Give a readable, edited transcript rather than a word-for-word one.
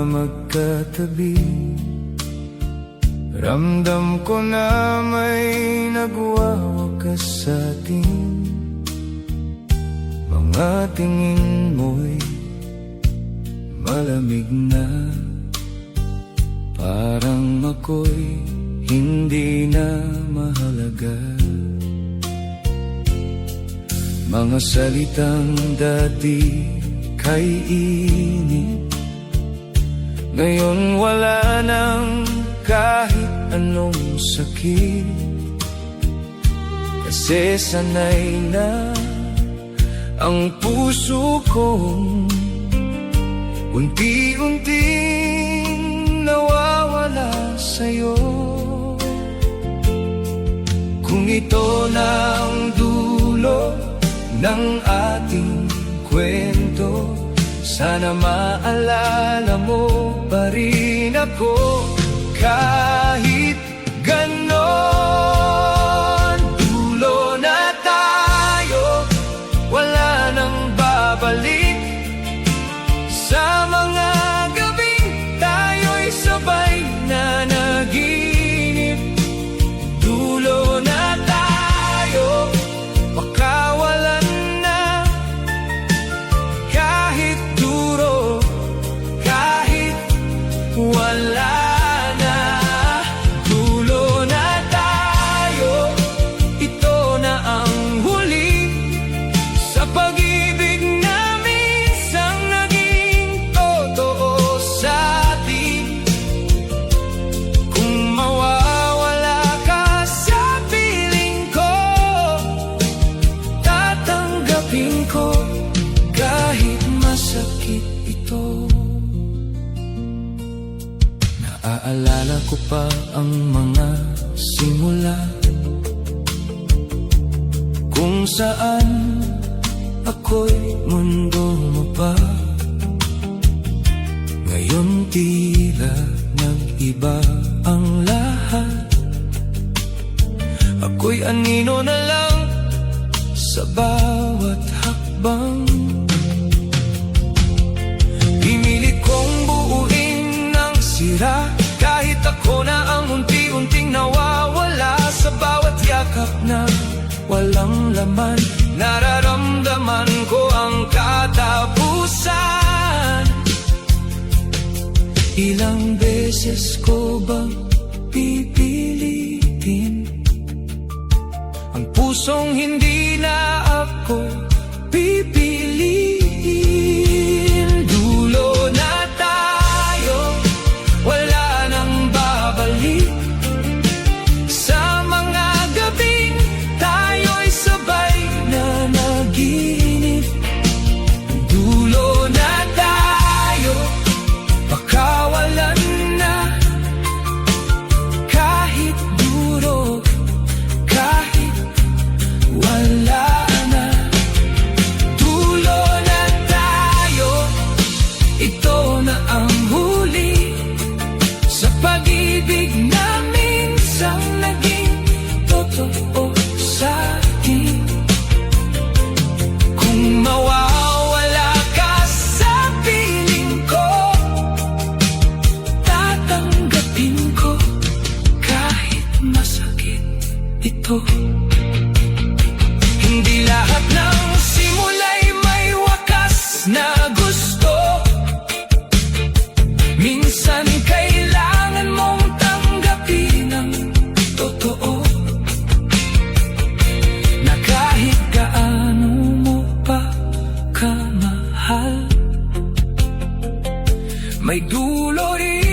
magkatabi. Ramdam ko na may nagwawakas sa atin. Mga tingin mo'y malamig na, parang ako'y hindi na mahalaga. Mga salitang dati kay init, ngayon wala nang kahit anong sakit. Kasi sanay na ang puso kong unti-unting nawawala sa'yo. Kung ito na ang dulo ng ating kwento, sana maalala mo pa rin ako. Kahit ganon, dulo na tayo, wala nang babalik. Sa mga gabing tayo'y sabay na naginip. Dulo na tayo, makawalan na. Kahit duro, kahit wala na. Dulo na tayo, ito na ang huli. Sa pag-ibig na minsang naging totoo sa atin. Kung mawawala ka sa piling ko, tatanggapin ko kahit masakit ito. Naaalala ko pa ang mga simula, kung saan ako'y mundo mo pa. Ngayon tila nag-iba ang lahat. Ako'y anino na lang sa bawat hakbang. Pinilit kong buuin ng sira, kahit ako na ang unti-unting nawawala. Sa bawat yakap na walang laman, nararamdaman ko ang katapusan. Ilang beses ko bang pipilitin ang pusong hindi na ako pipiliin? Dulo na tayo, wala nang babalik. Sa mga gabing tayo'y sabay na naginip. Dulo na tayo, pakawalan na. Kahit duro, kahit wala na. Dulo na tayo, ito na ang huli. Sa pag-ibig na minsang naging totoo sa atin. Kung mawawala ka sa piling ko, tatanggapin ko kahit masakit ito. Hindi lahat ng simula'y may wakas na gusto. Minsan kailangan mong tanggapin ang totoo, na kahit gaano mo pa kamahal, may dulo rin